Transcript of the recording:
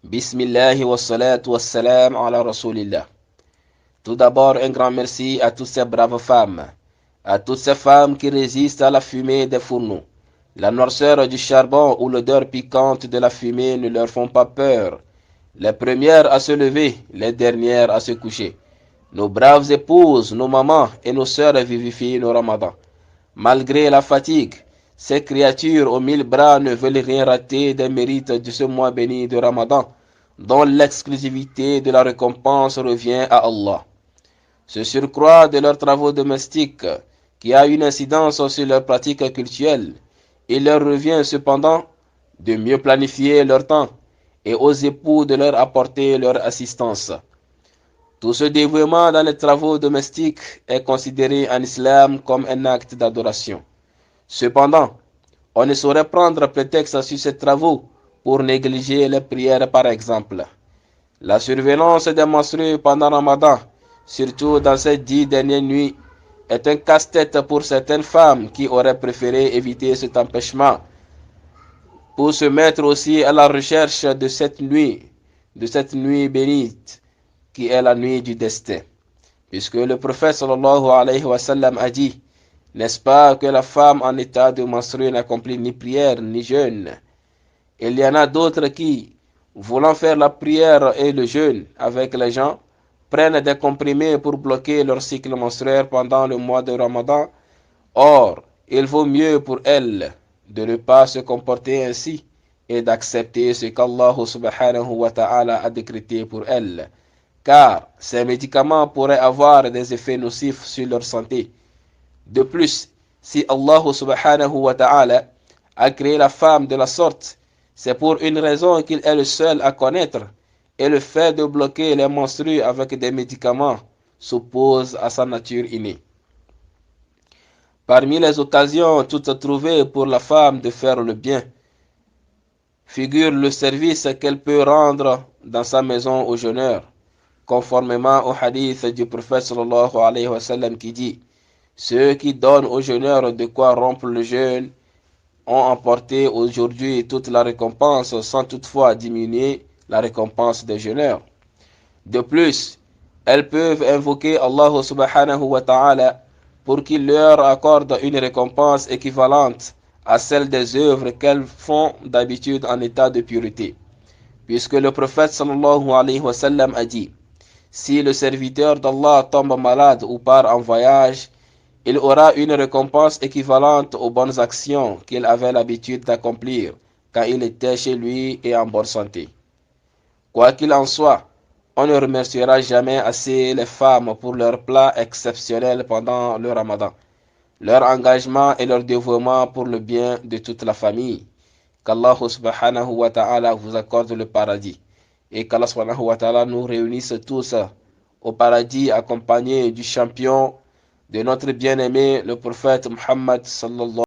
Bismillah wa salatu wa salam ala Rasulillah. Tout d'abord, un grand merci à toutes ces braves femmes, à toutes ces femmes qui résistent à la fumée des fourneaux. La noirceur du charbon ou l'odeur piquante de la fumée ne leur font pas peur. Les premières à se lever, les dernières à se coucher. Nos braves épouses, nos mamans et nos sœurs vivifient nos ramadans. Malgré la fatigue, ces créatures aux 1000 bras ne veulent rien rater des mérites de ce mois béni de Ramadan, dont l'exclusivité de la récompense revient à Allah. Ce surcroît de leurs travaux domestiques, qui a une incidence sur leurs pratiques cultuelles, il leur revient cependant de mieux planifier leur temps et aux époux de leur apporter leur assistance. Tout ce dévouement dans les travaux domestiques est considéré en islam comme un acte d'adoration. Cependant, on ne saurait prendre prétexte sur ces travaux pour négliger les prières par exemple. La surveillance des menstrues pendant Ramadan, surtout dans ces 10 dernières nuits, est un casse-tête pour certaines femmes qui auraient préféré éviter cet empêchement pour se mettre aussi à la recherche de cette nuit bénite, qui est la nuit du destin. Puisque le prophète sallallahu alayhi wa sallam a dit, n'est-ce pas que la femme en état de menstruer n'accomplit ni prière ni jeûne? Il y en a d'autres qui, voulant faire la prière et le jeûne avec les gens, prennent des comprimés pour bloquer leur cycle menstruel pendant le mois de Ramadan. Or, il vaut mieux pour elles de ne pas se comporter ainsi et d'accepter ce qu'Allah subhanahu wa ta'ala a décrété pour elles, car ces médicaments pourraient avoir des effets nocifs sur leur santé. De plus, si Allah subhanahu wa ta'ala a créé la femme de la sorte, c'est pour une raison qu'il est le seul à connaître, et le fait de bloquer les menstrues avec des médicaments s'oppose à sa nature innée. Parmi les occasions toutes trouvées pour la femme de faire le bien, figure le service qu'elle peut rendre dans sa maison aux jeûneurs, conformément au hadith du prophète sallallahu alayhi wa sallam qui dit: ceux qui donnent aux jeûneurs de quoi rompre le jeûne ont emporté aujourd'hui toute la récompense sans toutefois diminuer la récompense des jeûneurs. De plus, elles peuvent invoquer Allah subhanahu wa ta'ala pour qu'il leur accorde une récompense équivalente à celle des œuvres qu'elles font d'habitude en état de pureté. Puisque le prophète sallallahu alayhi wa sallam a dit: si le serviteur d'Allah tombe malade ou part en voyage, il aura une récompense équivalente aux bonnes actions qu'il avait l'habitude d'accomplir quand il était chez lui et en bonne santé. Quoi qu'il en soit, on ne remerciera jamais assez les femmes pour leurs plats exceptionnels pendant le Ramadan, leur engagement et leur dévouement pour le bien de toute la famille. Qu'Allah subhanahu wa ta'ala vous accorde le paradis et qu'Allah subhanahu wa ta'ala nous réunisse tous au paradis accompagnés du champion de notre bien-aimé, le prophète Muhammad sallallahu